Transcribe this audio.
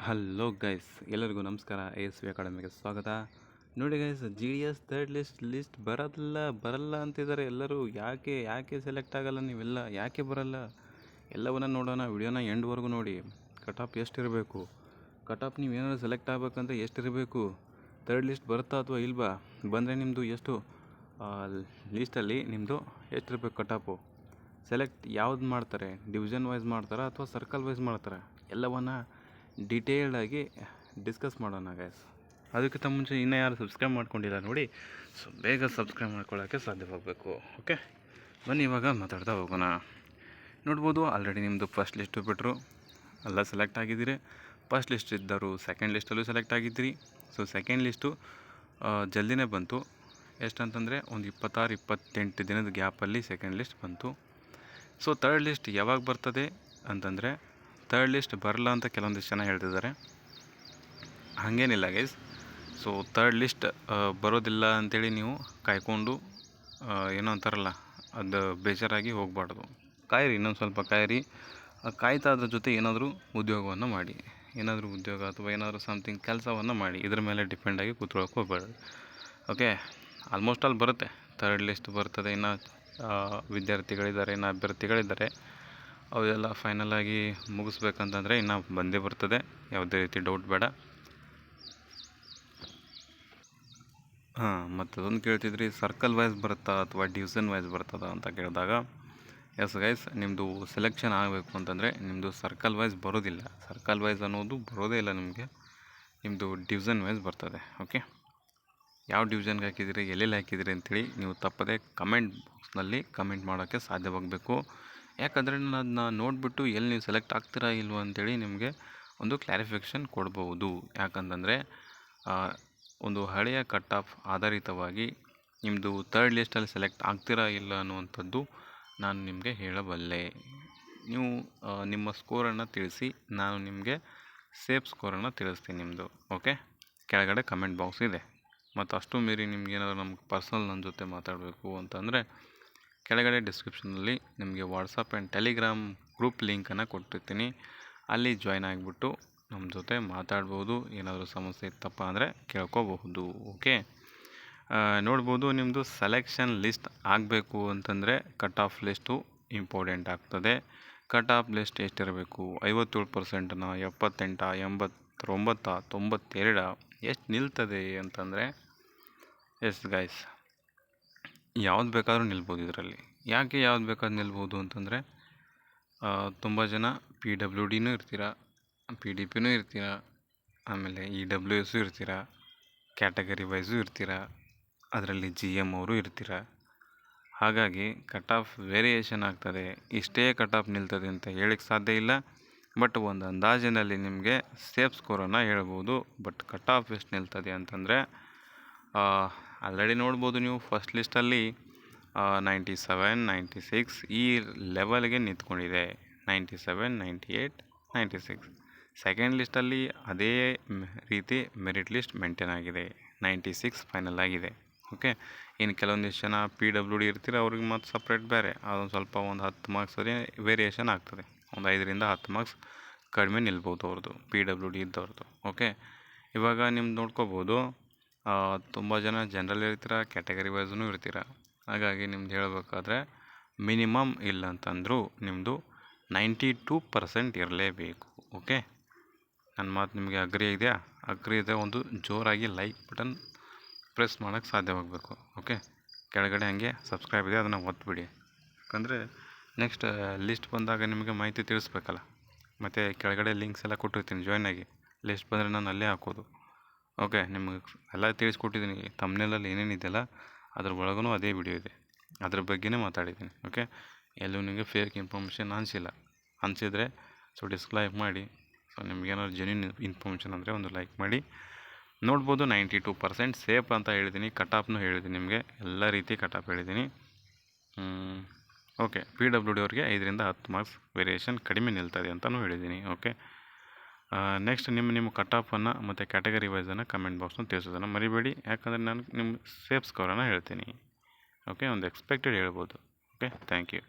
Hello guys, ಎಲ್ಲರಿಗೂ ನಮಸ್ಕಾರ. ASV ಅಕಾಡೆಮಿಗೆ ಸ್ವಾಗತ. ನೋಡಿ ಗೈಸ್, GDS ಥರ್ಡ್ ಲಿಸ್ಟ್ ಬರಲ್ಲ ಅಂತಿದ್ದಾರೆ ಎಲ್ಲರೂ. ಯಾಕೆ ಸೆಲೆಕ್ಟ್ ಆಗಲ್ಲ ನೀವೆಲ್ಲ? ಯಾಕೆ ಬರಲ್ಲ? ಎಲ್ಲವನ್ನ ನೋಡೋಣ. ವಿಡಿಯೋನ ಎಂಡ್ವರೆಗೂ ನೋಡಿ. ಕಟ್ ಆಫ್ ಎಷ್ಟಿರಬೇಕು? ಕಟ್ ಆಫ್ ನೀವು ಏನಾದ್ರು ಸೆಲೆಕ್ಟ್ ಆಗಬೇಕಂದ್ರೆ ಎಷ್ಟಿರಬೇಕು? ಥರ್ಡ್ ಲಿಸ್ಟ್ ಬರುತ್ತಾ ಅಥವಾ ಇಲ್ವಾ? ಬಂದರೆ ನಿಮ್ಮದು ಎಷ್ಟು ಲೀಸ್ಟಲ್ಲಿ ನಿಮ್ಮದು ಎಷ್ಟಿರಬೇಕು ಕಟ್ ಆಫು? ಸೆಲೆಕ್ಟ್ ಯಾವ್ದು ಮಾಡ್ತಾರೆ? ಡಿವಿಷನ್ ವೈಸ್ ಮಾಡ್ತಾರಾ ಅಥವಾ ಸರ್ಕಲ್ ವೈಸ್ ಮಾಡ್ತಾರೆ? ಎಲ್ಲವನ್ನ ಡೀಟೇಲ್ಡಾಗಿ ಡಿಸ್ಕಸ್ ಮಾಡೋಣ ಗೈಸ್. ಅದಕ್ಕಿಂತ ಮುಂಚೆ ಇನ್ನೂ ಯಾರು ಸಬ್ಸ್ಕ್ರೈಬ್ ಮಾಡ್ಕೊಂಡಿಲ್ಲ ನೋಡಿ, ಸೊ ಬೇಗ ಸಬ್ಸ್ಕ್ರೈಬ್ ಮಾಡ್ಕೊಳ್ಳೋಕ್ಕೆ ಸಾಧ್ಯವಾಗಬೇಕು. ಓಕೆ, ಬನ್ನಿ ಇವಾಗ ಮಾತಾಡ್ತಾ ಹೋಗೋಣ. ನೋಡ್ಬೋದು, ಆಲ್ರೆಡಿ ನಿಮ್ಮದು ಫಸ್ಟ್ ಲಿಸ್ಟು ಬಿಟ್ಟರು, ಎಲ್ಲ ಸೆಲೆಕ್ಟ್ ಆಗಿದ್ದೀರಿ. ಫಸ್ಟ್ ಲಿಸ್ಟ್ ಇದ್ದರು ಸೆಕೆಂಡ್ ಲಿಸ್ಟಲ್ಲೂ ಸೆಲೆಕ್ಟ್ ಆಗಿದ್ದೀರಿ. ಸೊ ಸೆಕೆಂಡ್ ಲಿಸ್ಟು ಜಲ್ದಿನೇ ಬಂತು. ಎಷ್ಟಂತಂದರೆ ಒಂದು 26-28 ದಿನದ ಗ್ಯಾಪಲ್ಲಿ ಸೆಕೆಂಡ್ ಲಿಸ್ಟ್ ಬಂತು. ಸೊ ಥರ್ಡ್ ಲಿಸ್ಟ್ ಯಾವಾಗ ಬರ್ತದೆ ಅಂತಂದರೆ, ಥರ್ಡ್ ಲಿಸ್ಟ್ ಬರಲ್ಲ ಅಂತ ಕೆಲವೊಂದಿಷ್ಟು ಜನ ಹೇಳ್ತಿದ್ದಾರೆ. ಹಾಗೇನಿಲ್ಲ ಗೈಸ್. ಸೊ ಥರ್ಡ್ ಲಿಸ್ಟ್ ಬರೋದಿಲ್ಲ ಅಂಥೇಳಿ ನೀವು ಕಾಯ್ಕೊಂಡು ಏನೋ ಅಂತಾರಲ್ಲ, ಅದು ಬೇಜಾರಾಗಿ ಹೋಗಬಾರ್ದು. ಕಾಯಿರಿ, ಇನ್ನೊಂದು ಸ್ವಲ್ಪ ಕಾಯಿರಿ. ಕಾಯ್ತಾ ಅದ್ರ ಜೊತೆ ಏನಾದರೂ ಉದ್ಯೋಗವನ್ನು ಮಾಡಿ, ಏನಾದರೂ ಉದ್ಯೋಗ ಅಥವಾ ಏನಾದರೂ ಸಮಥಿಂಗ್ ಕೆಲಸವನ್ನು ಮಾಡಿ. ಇದ್ರ ಮೇಲೆ ಡಿಪೆಂಡಾಗಿ ಕೂತ್ಕೊಳ್ಳೋಕೆ ಹೋಗಬೇಡ್ರಿ. ಓಕೆ, ಆಲ್ಮೋಸ್ಟ್ ಆಲ್ ಬರುತ್ತೆ, ಥರ್ಡ್ ಲಿಸ್ಟ್ ಬರ್ತದೆ. ಇನ್ನು ವಿದ್ಯಾರ್ಥಿಗಳಿದ್ದಾರೆ, ಇನ್ನು ಅಭ್ಯರ್ಥಿಗಳಿದ್ದಾರೆ. ಅವೆಲ್ಲ ಫೈನಲಾಗಿ ಮುಗಿಸ್ಬೇಕಂತಂದರೆ ಇನ್ನೂ ಬಂದೇ ಬರ್ತದೆ, ಯಾವುದೇ ರೀತಿ ಡೌಟ್ ಬೇಡ. ಮತ್ತು ಅದೊಂದು ಕೇಳ್ತಿದ್ರಿ, ಸರ್ಕಲ್ ವೈಸ್ ಬರುತ್ತಾ ಅಥವಾ ಡಿವಿಷನ್ ವೈಸ್ ಬರ್ತದ ಅಂತ ಕೇಳಿದಾಗ, ಎಸ್ ಗೈಸ್, ನಿಮ್ಮದು ಸೆಲೆಕ್ಷನ್ ಆಗಬೇಕು ಅಂತಂದರೆ ನಿಮ್ಮದು ಸರ್ಕಲ್ ವೈಸ್ ಬರೋದಿಲ್ಲ. ಸರ್ಕಲ್ ವೈಸ್ ಅನ್ನೋದು ಬರೋದೇ ಇಲ್ಲ ನಿಮಗೆ. ನಿಮ್ಮದು ಡಿವಿಷನ್ ವೈಸ್ ಬರ್ತದೆ. ಓಕೆ, ಯಾವ ಡಿವಿಷನ್ಗೆ ಹಾಕಿದ್ದೀರಿ, ಎಲ್ಲೆಲ್ಲಿ ಹಾಕಿದ್ದೀರಿ ಅಂಥೇಳಿ ನೀವು ತಪ್ಪದೆ ಕಮೆಂಟ್ ಬಾಕ್ಸ್ನಲ್ಲಿ ಕಮೆಂಟ್ ಮಾಡೋಕ್ಕೆ ಸಾಧ್ಯವಾಗಬೇಕು. ಯಾಕಂದರೆ ನಾನು ಅದನ್ನ ನೋಡಿಬಿಟ್ಟು ಎಲ್ಲಿ ನೀವು ಸೆಲೆಕ್ಟ್ ಆಗ್ತೀರಾ ಇಲ್ವೋ ಅಂಥೇಳಿ ನಿಮಗೆ ಒಂದು ಕ್ಲಾರಿಫಿಕೇಷನ್ ಕೊಡ್ಬೋದು. ಯಾಕಂತಂದರೆ ಒಂದು ಹಳೆಯ ಕಟ್ ಆಫ್ ಆಧಾರಿತವಾಗಿ ನಿಮ್ಮದು ಥರ್ಡ್ ಲಿಸ್ಟಲ್ಲಿ ಸೆಲೆಕ್ಟ್ ಆಗ್ತೀರಾ ಇಲ್ಲ ಅನ್ನುವಂಥದ್ದು ನಾನು ನಿಮಗೆ ಹೇಳಬಲ್ಲೆ. ನೀವು ನಿಮ್ಮ ಸ್ಕೋರನ್ನು ತಿಳಿಸಿ, ನಾನು ನಿಮಗೆ ಸೇಫ್ ಸ್ಕೋರನ್ನು ತಿಳಿಸ್ತೀನಿ ನಿಮ್ಮದು. ಓಕೆ, ಕೆಳಗಡೆ ಕಮೆಂಟ್ ಬಾಕ್ಸ್ ಇದೆ. ಮತ್ತು ಅಷ್ಟು ಮೀರಿ ನಿಮ್ಗೇನಾದ್ರು ನಮ್ಗೆ ಪರ್ಸ್ನಲ್ ನನ್ನ ಜೊತೆ ಮಾತಾಡಬೇಕು ಅಂತಂದರೆ ಕೆಳಗಡೆ ಡಿಸ್ಕ್ರಿಪ್ಷನಲ್ಲಿ ನಿಮಗೆ ವಾಟ್ಸಪ್ ಆ್ಯಂಡ್ ಟೆಲಿಗ್ರಾಮ್ ಗ್ರೂಪ್ ಲಿಂಕನ್ನು ಕೊಟ್ಟಿರ್ತೀನಿ. ಅಲ್ಲಿ ಜಾಯ್ನ್ ಆಗಿಬಿಟ್ಟು ನಮ್ಮ ಜೊತೆ ಮಾತಾಡ್ಬೋದು. ಏನಾದರೂ ಸಮಸ್ಯೆ ಇತ್ತಪ್ಪ ಅಂದರೆ ಕೇಳ್ಕೋಬಹುದು. ಓಕೆ, ನೋಡ್ಬೋದು, ನಿಮ್ಮದು ಸೆಲೆಕ್ಷನ್ ಲಿಸ್ಟ್ ಆಗಬೇಕು ಅಂತಂದರೆ ಕಟ್ ಆಫ್ ಲಿಸ್ಟು ಇಂಪಾರ್ಟೆಂಟ್ ಆಗ್ತದೆ. ಕಟ್ ಆಫ್ ಲಿಸ್ಟ್ ಎಷ್ಟಿರಬೇಕು? 57%, 78, 89, 92 ಎಷ್ಟು ನಿಲ್ತದೆ ಅಂತಂದರೆ, ಎಸ್ ಗೈಸ್, ಯಾವ್ದು ಬೇಕಾದರೂ ನಿಲ್ಬೋದು ಇದರಲ್ಲಿ. ಯಾಕೆ ಯಾವ್ದು ಬೇಕಾದ್ರೂ ನಿಲ್ಬೋದು ಅಂತಂದರೆ, ತುಂಬ ಜನ PWDನೂ ಇರ್ತೀರ, PDPನೂ ಇರ್ತೀರ, ಆಮೇಲೆ EWS ಇರ್ತೀರ, ಕ್ಯಾಟಗರಿ ವೈಸು ಇರ್ತೀರ, ಅದರಲ್ಲಿ GM ಅವರು ಇರ್ತೀರ. ಹಾಗಾಗಿ ಕಟ್ ಆಫ್ ವೇರಿಯೇಷನ್ ಆಗ್ತದೆ. ಇಷ್ಟೇ ಕಟ್ ಆಫ್ ನಿಲ್ತದೆ ಅಂತ ಹೇಳಕ್ಕೆ ಸಾಧ್ಯ ಇಲ್ಲ. ಬಟ್ ಒಂದು ಅಂದಾಜಿನಲ್ಲಿ ನಿಮಗೆ ಸೇಫ್ ಸ್ಕೋರನ್ನು ಹೇಳ್ಬೋದು. ಬಟ್ ಕಟ್ ಆಫ್ ಎಷ್ಟು ನಿಲ್ತದೆ ಅಂತಂದರೆ, ಆಲ್ರೆಡಿ ನೋಡ್ಬೋದು ನೀವು ಫಸ್ಟ್ ಲಿಸ್ಟಲ್ಲಿ 97, 96 ಈ ಲೆವೆಲ್ಗೆ ನಿಂತ್ಕೊಂಡಿದೆ. 97, 98, 96. ಸೆಕೆಂಡ್ ಲಿಸ್ಟಲ್ಲಿ ಅದೇ ರೀತಿ ಮೆರಿಟ್ ಲಿಸ್ಟ್ ಮೇಂಟೈನ್ ಆಗಿದೆ. 96 ಫೈನಲ್ ಆಗಿದೆ. ಓಕೆ, ಇನ್ನು ಕೆಲವೊಂದಿಷ್ಟು ಜನ PWD ಇರ್ತೀರ, ಅವ್ರಿಗೆ ಮತ್ತು ಸಪ್ರೇಟ್ ಬೇರೆ. ಅದೊಂದು ಸ್ವಲ್ಪ ಒಂದು 10 ಮಾರ್ಕ್ಸ್ ಅದೇ ವೇರಿಯೇಷನ್ ಆಗ್ತದೆ. ಒಂದು 5ರಿಂದ 10 ಮಾರ್ಕ್ಸ್ ಕಡಿಮೆ ನಿಲ್ಬೋದು ಅವ್ರದ್ದು, PWD ಇದ್ದವ್ರದ್ದು. ಓಕೆ, ಇವಾಗ ನಿಮ್ದು ನೋಡ್ಕೋಬೋದು, ತುಂಬ ಜನ ಜನರಲ್ ಇರ್ತೀರ, ಕ್ಯಾಟಗರಿ ವೈಸೂ ಇರ್ತೀರ. ಹಾಗಾಗಿ ನಿಮ್ದು ಹೇಳಬೇಕಾದ್ರೆ ಮಿನಿಮಮ್ ಇಲ್ಲ ಅಂತಂದರೂ ನಿಮ್ಮದು 92% ಇರಲೇಬೇಕು. ಓಕೆ, ನನ್ನ ಮಾತು ನಿಮಗೆ ಅಗ್ರಿ ಇದೆಯಾ? ಅಗ್ರಿ ಇದೆ ಒಂದು ಜೋರಾಗಿ ಲೈಕ್ ಬಟನ್ ಪ್ರೆಸ್ ಮಾಡೋಕ್ಕೆ ಸಾಧ್ಯವಾಗಬೇಕು. ಓಕೆ, ಕೆಳಗಡೆ ಹಾಗೆ ಸಬ್ಸ್ಕ್ರೈಬ್ ಇದೆ, ಅದನ್ನು ಒತ್ತಿಬಿಡಿ. ಯಾಕಂದರೆ ನೆಕ್ಸ್ಟ್ ಲಿಸ್ಟ್ ಬಂದಾಗ ನಿಮಗೆ ಮಾಹಿತಿ ತಿಳಿಸ್ಬೇಕಲ್ಲ. ಮತ್ತು ಕೆಳಗಡೆ ಲಿಂಕ್ಸ್ ಎಲ್ಲ ಕೊಟ್ಟಿರ್ತೀನಿ, ಜಾಯ್ನ್ ಆಗಿ. ಲಿಸ್ಟ್ ಬಂದರೆ ನಾನು ಅಲ್ಲೇ ಹಾಕೋದು. ಓಕೆ, ನಿಮಗೆ ಎಲ್ಲ ತಿಳಿಸ್ಕೊಟ್ಟಿದ್ದೀನಿ. ಥಂಬ್ನೇಲಲ್ಲಿ ಏನೇನಿದೆಯಲ್ಲ ಅದ್ರ ಒಳಗೂ ಅದೇ ವಿಡಿಯೋ ಇದೆ, ಅದ್ರ ಬಗ್ಗೆನೇ ಮಾತಾಡಿದ್ದೀನಿ. ಓಕೆ, ಎಲ್ಲೂ ನಿಮಗೆ ಫೇಕ್ ಇನ್ಫಾರ್ಮೇಷನ್ ಅನಿಸಿದರೆ ಸೊ ಡಿಸ್ಲೈಕ್ ಮಾಡಿ. ಸೊ ನಿಮಗೇನಾದ್ರು ಜೆನ್ಯೂನ್ ಇನ್ಫಾರ್ಮೇಷನ್ ಅಂದರೆ ಒಂದು ಲೈಕ್ ಮಾಡಿ. ನೋಡ್ಬೋದು, 92% ಸೇಫ್ ಅಂತ ಹೇಳಿದ್ದೀನಿ. ಕಟ್ ಆಫ್ನು ಹೇಳಿದ್ದೀನಿ ನಿಮಗೆ, ಎಲ್ಲ ರೀತಿ ಕಟ್ ಆಫ್ ಹೇಳಿದ್ದೀನಿ. ಓಕೆ, PWD ಅವ್ರಿಗೆ 5ರಿಂದ 10 ಮಾರ್ಕ್ಸ್ ವೇರಿಯೇಷನ್ ಕಡಿಮೆ ನಿಲ್ತದೆ ಅಂತಲೂ ಹೇಳಿದ್ದೀನಿ. ಓಕೆ, ನೆಕ್ಸ್ಟ್ ನಿಮ್ಮ ಕಟ್ ಆಫನ್ನು ಮತ್ತು ಕ್ಯಾಟಗರಿ ವೈಸನ್ನು ಕಮೆಂಟ್ ಬಾಕ್ಸ್ನ ತಿಳಿಸೋದನ್ನು ಮರಿಬೇಡಿ. ಯಾಕಂದರೆ ನಾನು ನಿಮ್ಮ ಸೇಫ್ ಸ್ಕೋರನ್ನು ಹೇಳ್ತೀನಿ. ಓಕೆ, ಒಂದು ಎಕ್ಸ್ಪೆಕ್ಟೆಡ್ ಹೇಳ್ಬೋದು. Okay, thank you.